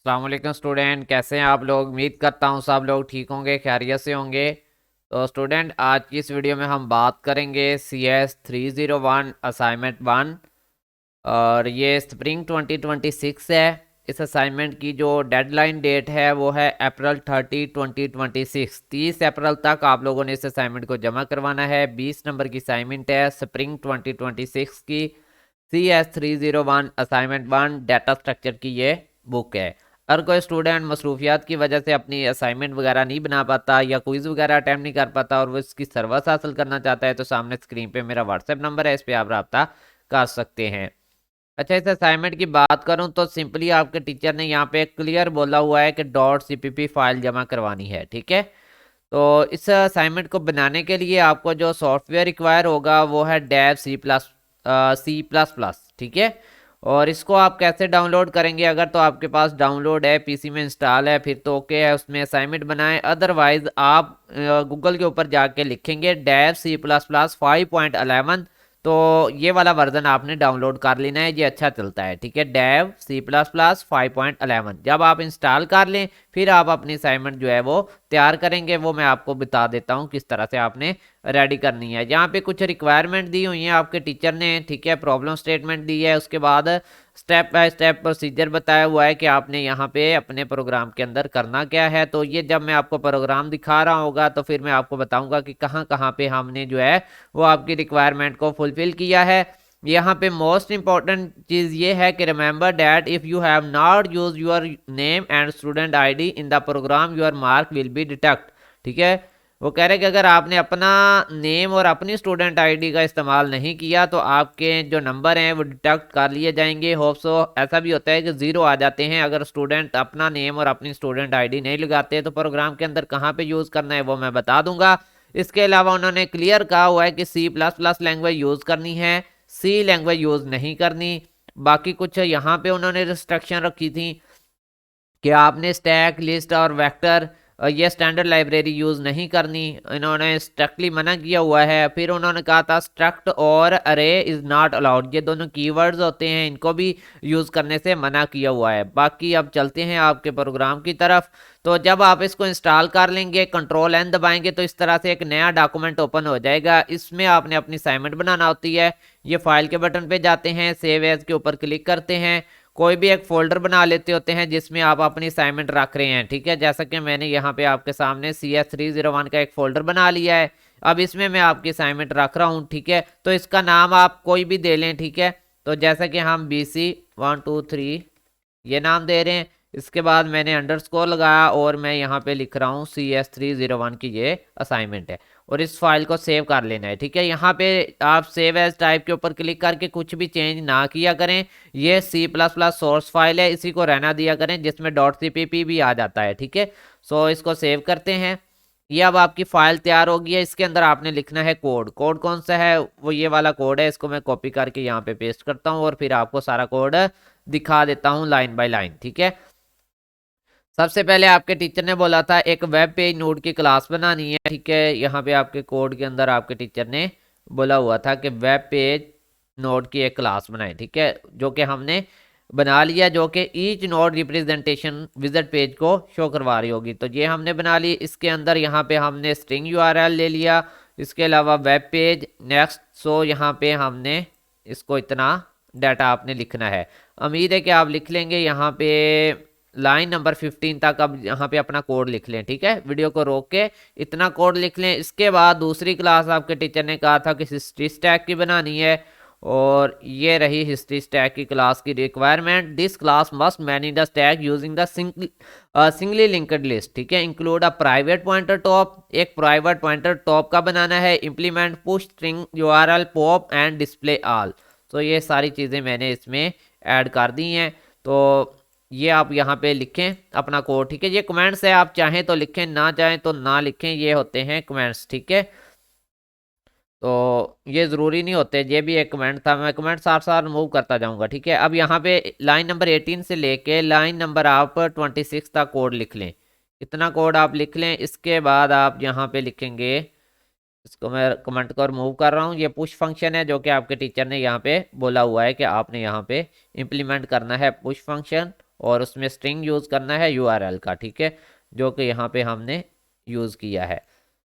अस्सलाम वालेकुम स्टूडेंट, कैसे हैं आप लोग। उम्मीद करता हूँ सब लोग ठीक होंगे, खैरियत से होंगे। तो स्टूडेंट, आज की इस वीडियो में हम बात करेंगे CS 301 असाइनमेंट 1। और ये स्प्रिंग 2026 है। इस असाइनमेंट की जो डेडलाइन डेट है वो है April 30, 2026। 30 अप्रैल तक आप लोगों ने इस असाइनमेंट को जमा करवाना है। 20 नंबर की असाइनमेंट है स्प्रिंग 2026 की। CS 301 असाइनमेंट 1 डाटा स्ट्रक्चर की ये बुक है। अगर कोई स्टूडेंट मसरूफियात की वजह से अपनी असाइनमेंट वगैरह नहीं बना पाता या क्विज वगैरह अटैम्प्ट नहीं कर पाता और वो इसकी सर्विस हासिल करना चाहता है, तो सामने स्क्रीन पे मेरा व्हाट्सएप नंबर है, इस पर आप रब्ता कर सकते हैं। अच्छा, इस असाइनमेंट की बात करूं तो सिंपली आपके टीचर ने यहाँ पे क्लियर बोला हुआ है कि .cpp फाइल जमा करवानी है। ठीक है। तो इस असाइनमेंट को बनाने के लिए आपको जो सॉफ्टवेयर रिक्वायर होगा वो है डेव C++। ठीक है। और इसको आप कैसे डाउनलोड करेंगे? अगर तो आपके पास डाउनलोड है, पीसी में इंस्टॉल है, फिर तो ओके है, उसमें असाइनमेंट बनाएं। अदरवाइज आप गूगल के ऊपर जाके लिखेंगे डेव C++ 5.11। तो ये वाला वर्जन आपने डाउनलोड कर लेना है, ये अच्छा चलता है। ठीक है, डेव C++ 5.11 जब आप इंस्टॉल कर लें फिर आप अपनी असाइनमेंट जो है वो तैयार करेंगे। वो मैं आपको बता देता हूँ किस तरह से आपने रेडी करनी है। यहाँ पे कुछ रिक्वायरमेंट दी हुई है आपके टीचर ने। ठीक है, प्रॉब्लम स्टेटमेंट दी है, उसके बाद स्टेप बाय स्टेप प्रोसीजर बताया हुआ है कि आपने यहाँ पे अपने प्रोग्राम के अंदर करना क्या है। तो ये जब मैं आपको प्रोग्राम दिखा रहा होगा तो फिर मैं आपको बताऊंगा कि कहाँ कहाँ पे हमने जो है वो आपकी रिक्वायरमेंट को फुलफिल किया है। यहाँ पे मोस्ट इंपॉर्टेंट चीज ये है कि remember that if you have not use your name and student ID in the programme your mark will be deduct. ठीक है। वो कह रहे हैं कि अगर आपने अपना नेम और अपनी स्टूडेंट आईडी का इस्तेमाल नहीं किया तो आपके जो नंबर हैं वो डिडक्ट कर लिए जाएंगे। होप सो ऐसा भी होता है कि जीरो आ जाते हैं अगर स्टूडेंट अपना नेम और अपनी स्टूडेंट आईडी नहीं लगाते। तो प्रोग्राम के अंदर कहाँ पे यूज करना है वो मैं बता दूंगा। इसके अलावा उन्होंने क्लियर कहा हुआ है कि C++ लैंग्वेज यूज करनी है, सी लैंग्वेज यूज नहीं करनी। बाकी कुछ यहाँ पे उन्होंने रिस्ट्रिक्शन रखी थी कि आपने स्टैक, लिस्ट और वेक्टर ये स्टैंडर्ड लाइब्रेरी यूज नहीं करनी, इन्होंने स्ट्रिक्टली मना किया हुआ है। फिर उन्होंने कहा था स्ट्रक्ट और अरे इज नॉट अलाउड, ये दोनों कीवर्ड्स होते हैं, इनको भी यूज करने से मना किया हुआ है। बाकी अब चलते हैं आपके प्रोग्राम की तरफ। तो जब आप इसको इंस्टॉल कर लेंगे, Ctrl+N दबाएंगे तो इस तरह से एक नया डॉक्यूमेंट ओपन हो जाएगा। इसमें आपने अपनी असाइनमेंट बनाना होती है। ये फाइल के बटन पे जाते हैं, सेव एज के ऊपर क्लिक करते हैं, कोई भी एक फोल्डर बना लेते होते हैं जिसमें आप अपनी असाइनमेंट रख रहे हैं। ठीक है, जैसा कि मैंने यहाँ पे आपके सामने CS 301 का एक फोल्डर बना लिया है। अब इसमें मैं आपकी असाइनमेंट रख रहा हूँ। ठीक है, तो इसका नाम आप कोई भी दे लें। ठीक है, तो जैसा कि हम BC 1 2 3 ये नाम दे रहे हैं। इसके बाद मैंने अंडरस्कोर लगाया और मैं यहाँ पे लिख रहा हूँ CS 301 की ये असाइनमेंट है और इस फाइल को सेव कर लेना है। ठीक है, यहाँ पे आप सेव एज टाइप के ऊपर क्लिक करके कुछ भी चेंज ना किया करें। ये C++ सोर्स फाइल है, इसी को रहना दिया करें जिसमें .cpp भी आ जाता है। ठीक है, सो इसको सेव करते हैं। ये अब आपकी फाइल तैयार होगी है। इसके अंदर आपने लिखना है कोड। कोड कौन सा है? वो ये वाला कोड है। इसको मैं कॉपी करके यहाँ पे पेस्ट करता हूँ और फिर आपको सारा कोड दिखा देता हूँ लाइन बाय लाइन। ठीक है, सबसे पहले आपके टीचर ने बोला था एक वेब पेज नोड की क्लास बनानी है। ठीक है, यहाँ पे आपके कोड के अंदर आपके टीचर ने बोला हुआ था कि वेब पेज नोड की एक क्लास बनाए। ठीक है, जो कि हमने बना लिया, जो कि each node representation visit page को शो करवा रही होगी। तो ये हमने बना ली। इसके अंदर यहाँ पे हमने स्ट्रिंग URL ले लिया। इसके अलावा वेब पेज नेक्स्ट। सो यहाँ पे हमने इसको इतना डाटा आपने लिखना है। उम्मीद है कि आप लिख लेंगे। यहाँ पे लाइन नंबर 15 तक अब यहाँ पे अपना कोड लिख लें। ठीक है, वीडियो को रोक के इतना कोड लिख लें। इसके बाद दूसरी क्लास आपके टीचर ने कहा था कि हिस्ट्री स्टैक की बनानी है और ये रही हिस्ट्री स्टैक की क्लास की requirement. This class must manage the stack using the singly linked list. ठीक है, include a private pointer top, एक प्राइवेट पॉइंटर टॉप का बनाना है, implement push string URL pop and display all. तो ये सारी चीज़ें मैंने इसमें ऐड कर दी हैं। तो ये आप यहाँ पे लिखें अपना कोड। ठीक है, ये कमेंट्स है, आप चाहें तो लिखें, ना चाहें तो ना लिखें, ये होते हैं कमेंट्स। ठीक है, तो ये ज़रूरी नहीं होते, ये भी एक कमेंट था, मैं कमेंट साथ साथ रिमूव करता जाऊंगा। ठीक है, अब यहाँ पे लाइन नंबर 18 से लेके लाइन नंबर आप 26 तक कोड लिख लें। इतना कोड आप लिख लें। इसके बाद आप यहाँ पे लिखेंगे, इसको मैं कमेंट को रिमूव कर रहा हूँ। ये पुश फंक्शन है जो कि आपके टीचर ने यहाँ पे बोला हुआ है कि आपने यहाँ पे इम्प्लीमेंट करना है पुश फंक्शन। और उसमें स्ट्रिंग यूज़ करना है यूआरएल का, ठीक है, जो कि यहाँ पे हमने यूज़ किया है।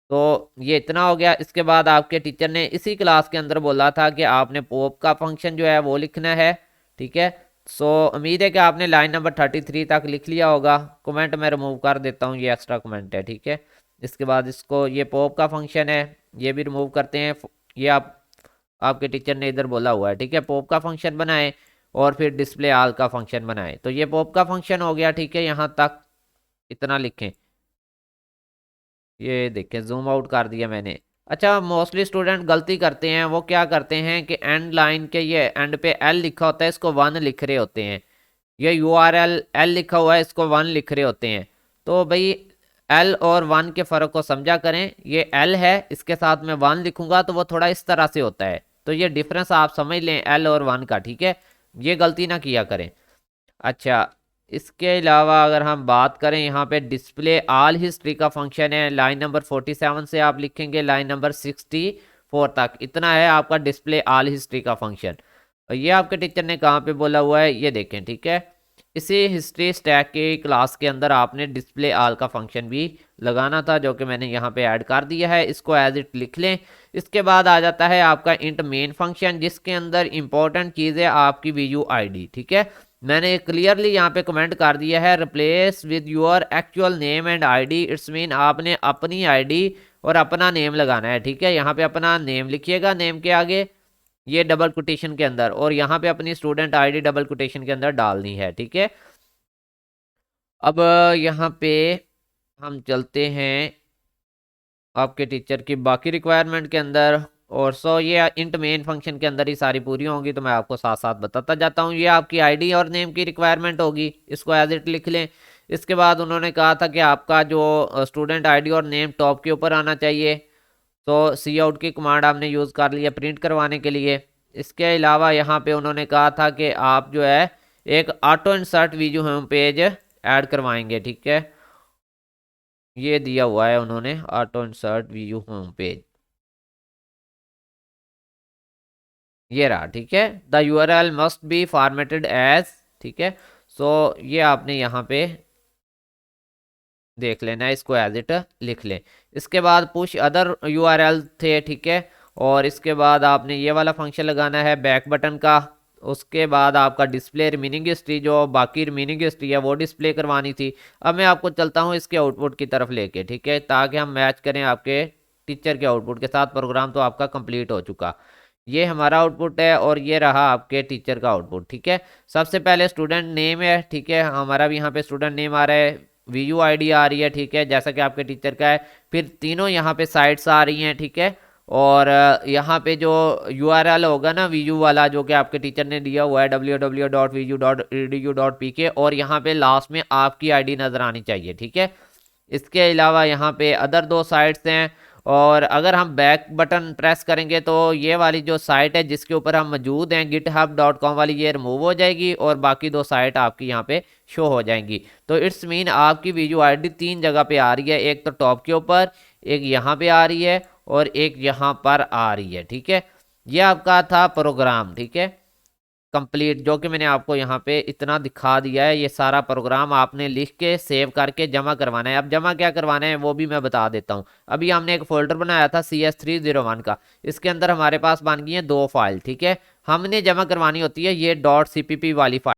तो ये इतना हो गया। इसके बाद आपके टीचर ने इसी क्लास के अंदर बोला था कि आपने पोप का फंक्शन जो है वो लिखना है, ठीक है। सो उम्मीद है कि आपने लाइन नंबर 33 तक लिख लिया होगा। कमेंट मैं रिमूव कर देता हूँ, ये एक्स्ट्रा कमेंट है, ठीक है। इसके बाद इसको, ये पोप का फंक्शन है, ये भी रिमूव करते हैं। ये आपके टीचर ने इधर बोला हुआ है, ठीक है, पोप का फंक्शन बनाए और फिर डिस्प्ले ऑल का फंक्शन बनाए। तो ये पोप का फंक्शन हो गया, ठीक है, यहाँ तक इतना लिखें। ये देखिए जूम आउट कर दिया मैंने। अच्छा, मोस्टली स्टूडेंट गलती करते हैं, वो क्या करते हैं कि एंड लाइन के ये एंड पे एल लिखा होता है, इसको 1 लिख रहे होते हैं। ये यूआरएल एल लिखा हुआ है, इसको 1 लिख रहे होते हैं। तो भाई एल और 1 के फ़र्क को समझा करें। ये एल है, इसके साथ मैं 1 लिखूंगा तो वो थोड़ा इस तरह से होता है। तो ये डिफरेंस आप समझ लें एल और 1 का, ठीक है, ये गलती ना किया करें। अच्छा, इसके अलावा अगर हम बात करें, यहाँ पे डिस्प्ले ऑल हिस्ट्री का फंक्शन है, लाइन नंबर 47 से आप लिखेंगे लाइन नंबर 64 तक, इतना है आपका डिस्प्ले ऑल हिस्ट्री का फंक्शन। और ये आपके टीचर ने कहाँ पे बोला हुआ है, ये देखें, ठीक है। इसी हिस्ट्री स्टैक के क्लास के अंदर आपने डिस्प्ले ऑल का फंक्शन भी लगाना था, जो कि मैंने यहाँ पे ऐड कर दिया है। इसको एज इट लिख लें। इसके बाद आ जाता है आपका इंट मेन फंक्शन, जिसके अंदर इंपॉर्टेंट चीज़ है आपकी वीयू आईडी, ठीक है। मैंने क्लियरली यहाँ पे कमेंट कर दिया है, replace with your actual name and ID. It's mean आपने अपनी आईडी और अपना नेम लगाना है, ठीक है। यहाँ पे अपना नेम लिखिएगा, नेम के आगे ये डबल कोटेशन के अंदर, और यहाँ पे अपनी स्टूडेंट आईडी डबल कोटेशन के अंदर डालनी है, ठीक है। अब यहाँ पे हम चलते हैं आपके टीचर की बाकी रिक्वायरमेंट के अंदर। और ये इंट मेन फंक्शन के अंदर ही सारी पूरी होंगी, तो मैं आपको साथ साथ बताता जाता हूँ। ये आपकी आईडी और नेम की रिक्वायरमेंट होगी, इसको एज इट लिख लें। इसके बाद उन्होंने कहा था कि आपका जो स्टूडेंट आईडी और नेम टॉप के ऊपर आना चाहिए। तो सी आउट की कमांड आपने यूज़ कर लिया प्रिंट करवाने के लिए। इसके अलावा यहाँ पे उन्होंने कहा था कि आप जो है एक auto insert video home page add करवाएंगे, ठीक है। ये दिया हुआ है उन्होंने, auto insert view home page, ये रहा, ठीक है। The URL must be formatted as, ठीक है। ये आपने यहाँ पे देख लेना है, इसको एज इट लिख लें। इसके बाद पुश अदर यूआरएल थे, ठीक है। और इसके बाद आपने ये वाला फंक्शन लगाना है बैक बटन का। उसके बाद आपका डिस्प्ले रिमीनिंग हिस्ट्री, जो बाकी रिमीनिंग हिस्ट्री है वो डिस्प्ले करवानी थी। अब मैं आपको चलता हूँ इसके आउटपुट की तरफ लेके, ठीक है, ताकि हम मैच करें आपके टीचर के आउटपुट के साथ। प्रोग्राम तो आपका कंप्लीट हो चुका, ये हमारा आउटपुट है और ये रहा आपके टीचर का आउटपुट, ठीक है। सबसे पहले स्टूडेंट नेम है, ठीक है, हमारा भी यहाँ पे स्टूडेंट नेम आ रहा है, वीयू आईडी आ रही है, ठीक है, जैसा कि आपके टीचर का है। फिर तीनों यहाँ पे साइट्स आ रही हैं, ठीक है। और यहाँ पे जो यूआरएल होगा ना वीयू वाला, जो कि आपके टीचर ने दिया हुआ है www.vu.edu.pk, और यहाँ पे लास्ट में आपकी आईडी नज़र आनी चाहिए, ठीक है। इसके अलावा यहाँ पे अदर 2 साइट्स हैं। और अगर हम बैक बटन प्रेस करेंगे तो ये वाली जो साइट है जिसके ऊपर हम मौजूद हैं github.com वाली, ये रिमूव हो जाएगी और बाकी 2 साइट आपकी यहाँ पे शो हो जाएंगी। तो इट्स मीन आपकी वीडियो आईडी 3 जगह पे आ रही है, एक तो टॉप के ऊपर, एक यहाँ पे आ रही है और एक यहाँ पर आ रही है, ठीक है। ये आपका था प्रोग्राम, ठीक है, कंप्लीट, जो कि मैंने आपको यहाँ पे इतना दिखा दिया है। ये सारा प्रोग्राम आपने लिख के सेव करके जमा करवाना है। अब जमा क्या करवाना है वो भी मैं बता देता हूँ। अभी हमने एक फोल्डर बनाया था CS301 का, इसके अंदर हमारे पास बन गई है 2 फाइल, ठीक है। हमने जमा करवानी होती है ये .cpp वाली फाइल।